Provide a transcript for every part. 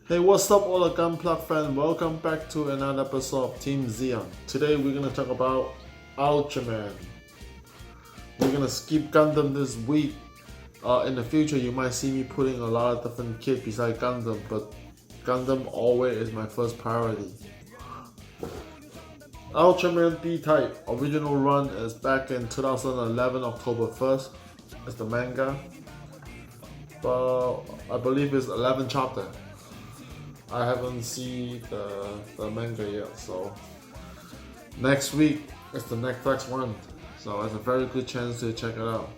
Hey, what's up all the Gunpla fans? Welcome back to another episode of TeamZeon. Today we're gonna talk about Ultraman. We're gonna skip Gundam this week. In the future you might see me putting a lot of different kits beside Gundam, but Gundam always is my first priority. Ultraman B Type original run is back in 2011 October 1st. It's the manga. But I believe it's 11 chapter. I haven't seen the manga yet, so next week is the next one, so it's a very good chance to check it out.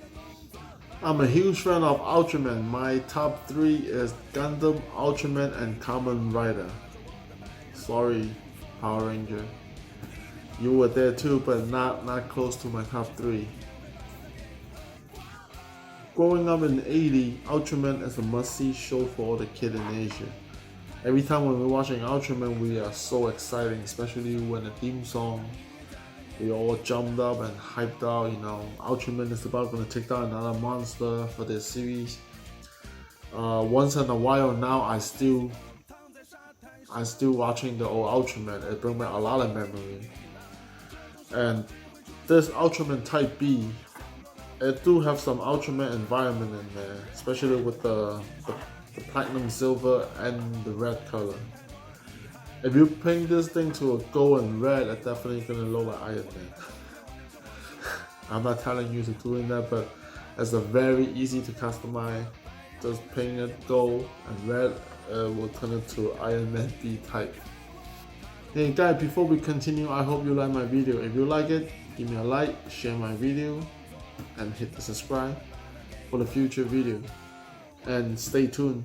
I'm a huge fan of Ultraman. My top 3 is Gundam, Ultraman, and Kamen Rider. Sorry, Power Ranger. You were there too, but not close to my top 3. Growing up in the 80s, Ultraman is a must-see show for all the kids in Asia. Every time when we're watching Ultraman, we are so excited, especially when the theme song, we all jumped up and hyped out. You know, Ultraman is about going to take down another monster for this series. Once in a while now, I still watching the old Ultraman. It brings back a lot of memory. And this Ultraman Type B, it do have some Ultraman environment in there, especially with the platinum silver and the red color. If you paint this thing to a gold and red, it's definitely gonna look like Iron Man. I'm not telling you to doing that, but it's a very easy to customize. Just paint it gold and red, will turn it to Iron Man B type. Hey guys, before we continue, I hope you like my video. If you like it, give me a like, share my video, and hit the subscribe for the future video. And stay tuned.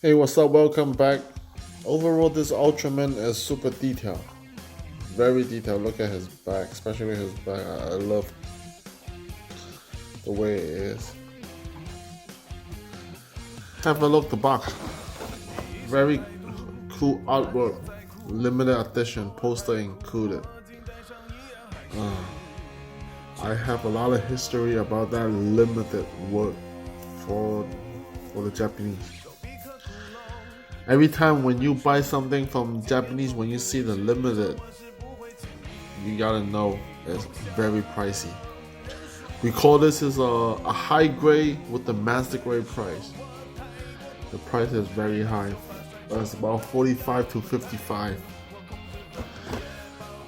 Hey, what's up? Welcome back. Overall, this Ultraman is super detailed. Very detailed. Look at his back, especially his back. I love the way it is. Have a look at the box. Very cool artwork. Limited edition poster included. I have a lot of history about that limited work for the Japanese. Every time when you buy something from Japanese, when you see the limited, you gotta know it's very pricey. We call this is a high grade with the master grade price. The price is very high. It's about 45 to 55.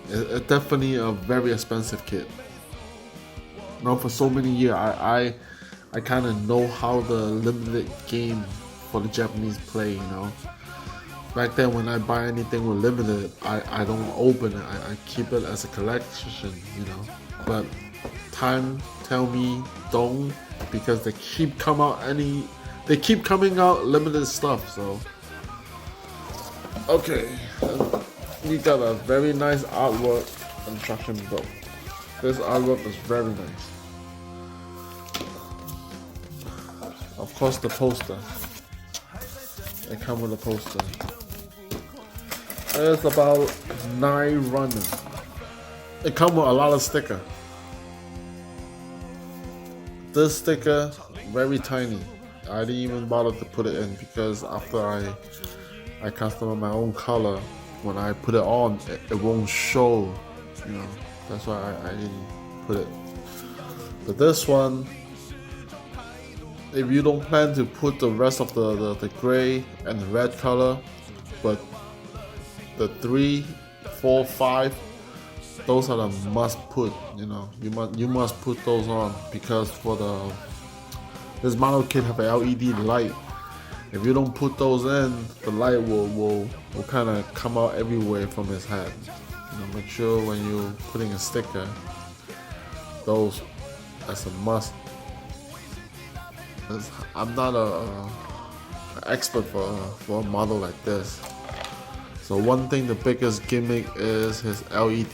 It's definitely a very expensive kit. Now for so many years, I kind of know how the limited game for the Japanese play, you know. Back then when I buy anything with limited, I don't open it. I keep it as a collection, you know. But time tell me don't, because they keep coming out limited stuff. So okay, we got a very nice artwork instruction book. This artwork is very nice. Of course, the poster. They come with a poster. There's about 9 runners. It comes with a lot of stickers. This sticker, very tiny. I didn't even bother to put it in because after I custom my own color, when I put it on, it won't show, you know. That's why I didn't put it. But this one, if you don't plan to put the rest of the gray and the red color, but the 3, 4, 5, those are the must put, you know. You must put those on because for this model kit have a LED light. If you don't put those in, the light will kind of come out everywhere from his head. You know, make sure when you're putting a sticker, those that's a must. I'm not an expert for a model like this. So one thing, the biggest gimmick is his LED.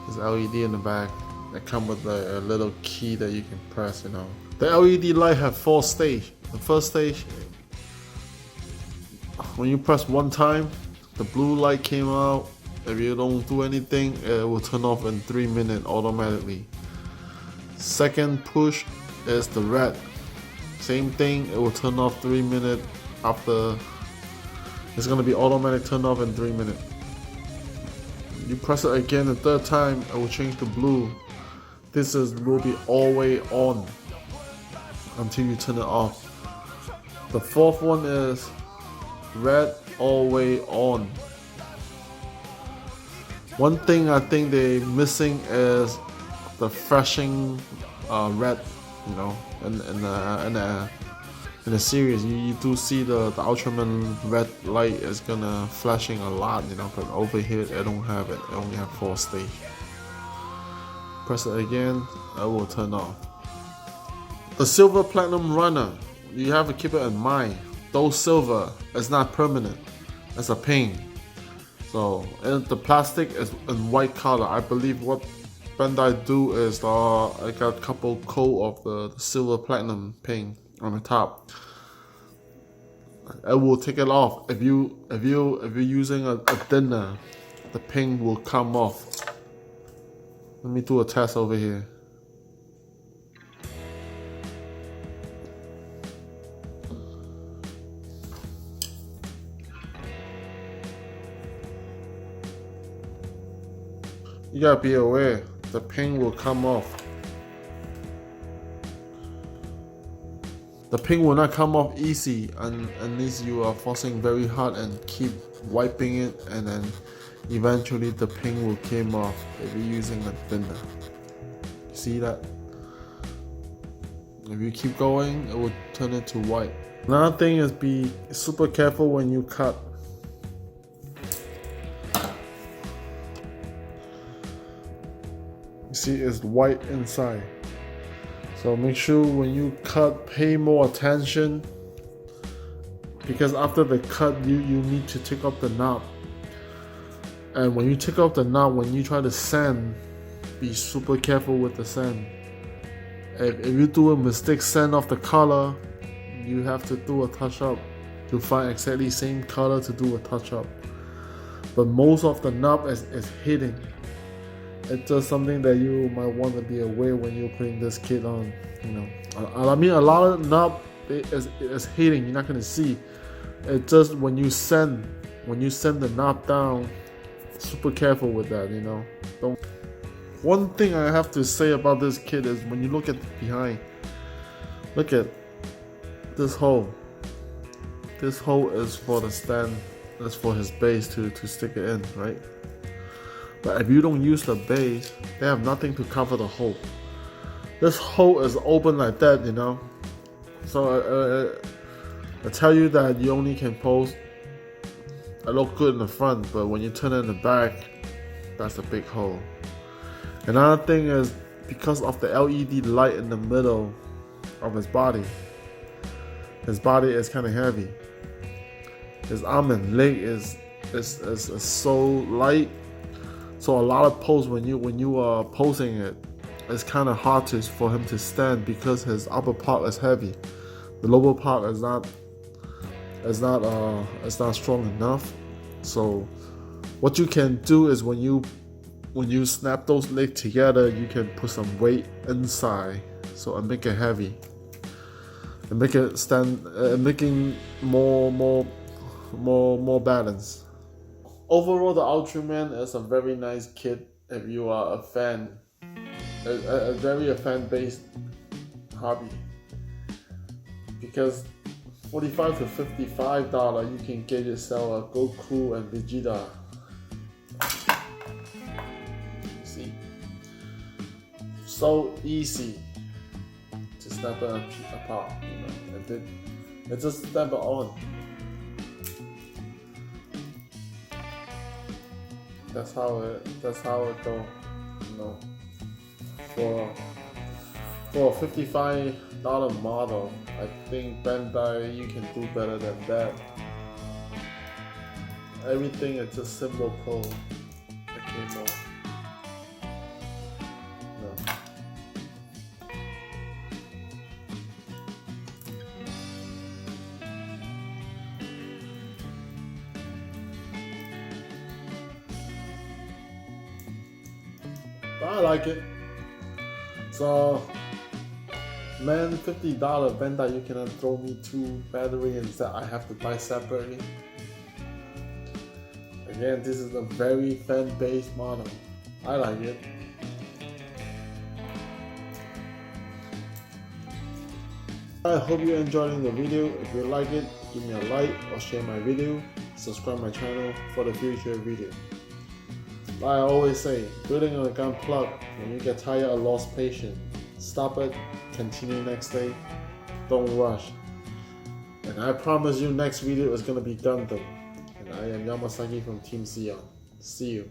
His LED in the back. They come with a little key that you can press, you know. The LED light have 4 stages. The first stage, when you press one time, the blue light came out. If you don't do anything, it will turn off in 3 minutes automatically. Second push is the red. Same thing, it will turn off 3 minutes after. It's gonna be automatic turn off in 3 minutes. You press it again the third time, it will change to blue. This will be always on until you turn it off. The fourth one is red, always on. One thing I think they're missing is the flashing red, you know, in the series. You do see the Ultraman red light is gonna flashing a lot, you know, but over here I don't have it. I only have 4 stages. Press it again, it will turn off. The silver platinum runner, you have to keep it in mind. Though silver is not permanent, it's a paint. So the plastic is in white color. I believe what Bandai do is I got a couple coat of the silver platinum paint on the top. I will take it off. If you're using a thinner, the paint will come off. Let me do a test over here. You gotta be aware, the paint will come off. The paint will not come off easy unless you are forcing very hard and keep wiping it, and then eventually the paint will come off if you're using a thinner. See that? If you keep going, it will turn it to white. Another thing is be super careful when you cut. You see, it's white inside. So make sure when you cut, pay more attention because after the cut you need to take off the knob, and when you take off the knob, when you try to sand, be super careful with the sand. If you do a mistake sand off the color, you have to do a touch up to find exactly same color to do a touch up. But most of the knob is hidden. It's just something that you might want to be aware when you're putting this kit on. You know, I mean, a lot of knob is hidden. You're not gonna see. It's just when you send the knob down, super careful with that. You know, don't. One thing I have to say about this kit is when you look at the behind, look at this hole. This hole is for the stand. That's for his base to stick it in, right? But if you don't use the base, they have nothing to cover the hole. This hole is open like that, you know. So I tell you that you only can pose. It look good in the front, but when you turn it in the back, that's a big hole. Another thing is because of the LED light in the middle of his body. His body is kind of heavy. His arm and leg is so light. So a lot of pose when you are posing it, it's kind of hard for him to stand because his upper part is heavy. The lower part is not strong enough. So what you can do is when you snap those legs together, you can put some weight inside, so and make it heavy, and make it stand, making more balance. Overall, the Ultraman is a very nice kit if you are a fan, a very fan-based hobby. Because $45 to $55, you can get yourself a Goku and Vegeta. See, so easy to snap it apart. You know, it just snap it on. That's how it go. You know, for a $55 model, I think Bandai, you can do better than that. Everything is just simple pro. Okay, no. I like it. So, man, $50 Bandai, you cannot throw me 2 batteries that I have to buy separately. Again, this is a very fan-based model. I like it. I hope you're enjoying the video. If you like it, give me a like or share my video. Subscribe my channel for the future video. Like I always say, building a Gunpla, when you get tired or lost patience, stop it, continue next day, don't rush. And I promise you next video is going to be Gundam. And I am Yamasaki from TeamZeon. See you.